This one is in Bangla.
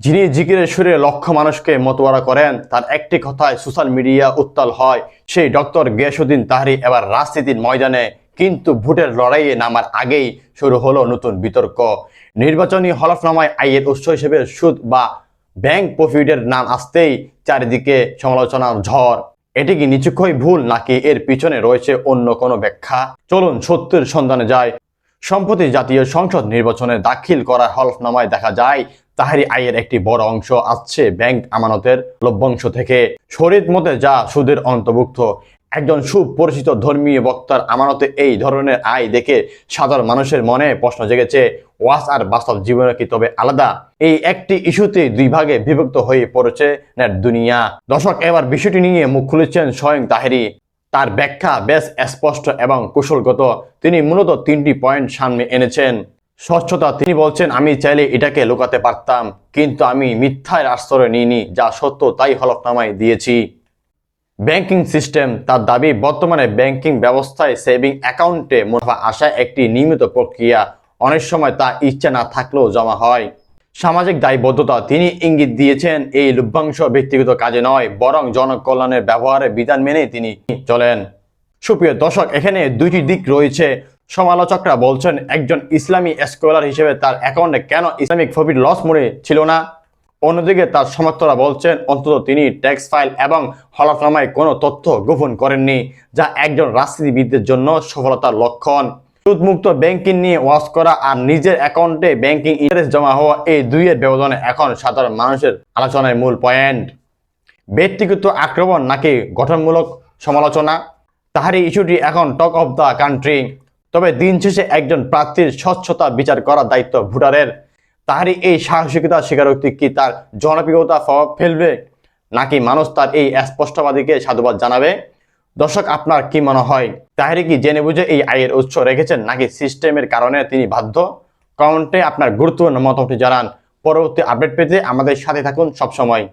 যিনি জিকিরের সুরে লক্ষ মানুষকে মতোয়ারা করেন, তার একটি কথায় সোশ্যাল মিডিয়া উত্তাল হয়। সেই ডক্টর গিয়াসউদ্দিন তাহরি এবার রাজনীতির ময়দানে, কিন্তু ভোটের লড়াইয়ে নামার আগেই শুরু হলো নতুন বিতর্ক। নির্বাচনী হলফনামায় আয়ের উৎস হিসেবে সুদ বা ব্যাংক প্রফিটের নাম আসতেই চারিদিকে সমালোচনার ঝড়। এটি কি নিছকই ভুল, নাকি এর পিছনে রয়েছে অন্য কোনো ব্যাখ্যা? চলুন সত্যের সন্ধানে যায়। সম্প্রতি জাতীয় সংসদ নির্বাচনে দাখিল করা হলফনামায় দেখা যায় তাহরি আয়ের একটি বড় অংশ আসছে ব্যাংক আমানতের লভ্যাংশ থেকে। শরীয়ত মতে যা সুদের অন্তর্ভুক্ত। একজন সুপরিচিত ধর্মীয় বক্তার আমানতে এই ধরনের আয় দেখে সাধারণ মানুষের মনে প্রশ্ন জেগেছে, ওয়াজ আর বাস্তব জীবনে কি তবে আলাদা? এই একটি ইস্যুতে দুই ভাগে বিভক্ত হয়ে পড়েছে নেট দুনিয়া। দর্শক, এবার বিষয়টি নিয়ে মুখ খুলেছেন স্বয়ং তাহরি। তার ব্যাখ্যা বেশ স্পষ্ট এবং কৌশলগত। তিনি মূলত তিনটি পয়েন্ট সামনে এনেছেন। স্বচ্ছতা। তিনি বলছেন, আমি চাইলে এটাকে লুকাতে পারতাম, কিন্তু আমি মিথ্যার আশ্রয় নিইনি, যা সত্য তাই হলফনামায় দিয়েছি। Banking system. তার দাবি, বর্তমানে ব্যাংকিং ব্যবস্থায় সেভিং অ্যাকাউন্টে মুনাফা আসা একটি নিয়মিত প্রক্রিয়া। অনেক সময় তা ইচ্ছা না থাকলেও জমা হয়। সামাজিক দায়বদ্ধতা। তিনি ইঙ্গিত দিয়েছেন এই লভ্যাংশ ব্যক্তিগত কাজে নয়, বরং জনকল্যাণের ব্যবহারের বিধান মেনে তিনি চলেন। সুপ্রিয় দর্শক, এখানে দুইটি দিক রয়েছে। সমালোচকরা বলছেন, একজন ইসলামী স্কলার হিসেবে তার অ্যাকাউন্টে কেন ইসলামিক প্রফিট লস মোডে ছিল না? অন্যদিকে তার সমর্থকরা বলছেন, অন্তত তিনি ট্যাক্স ফাইল এবং হলফনামায় কোনো তথ্য গোপন করেননি, যা একজন রাজনীতিবিদের জন্য সফলতার লক্ষণ। সুদমুক্ত ব্যাংকিং নিয়ে ওয়াজ করা আর নিজের অ্যাকাউন্টে ব্যাংকিং ইন্টারেস্ট জমা হওয়া, এই দুইয়ের ব্যবধানে এখন সাধারণ মানুষের আলোচনার মূল পয়েন্ট। ব্যক্তিগত আক্রমণ নাকি গঠনমূলক সমালোচনা? তাহারি ইস্যুটি এখন টক অফ দ্য কান্ট্রি। তবে দিন শেষে একজন প্রার্থীর স্বচ্ছতা বিচার করার দায়িত্ব ভোটারের। তাহারি এই সাহসিকতা স্বীকারোক্তি কি তার জনপ্রিয়তা প্রভাব ফেলবে, নাকি মানুষ তার এই স্পষ্টবাদীকে সাধুবাদ জানাবে? দর্শক, আপনার কি মনে হয়? তাহারি কি জেনে বুঝে এই আয়ের উৎস রেখেছেন, নাকি সিস্টেমের কারণে তিনি বাধ্য? কমেন্টে আপনার গুরুত্বপূর্ণ মতামতটি জানান। পরবর্তী আপডেট পেতে আমাদের সাথে থাকুন সবসময়।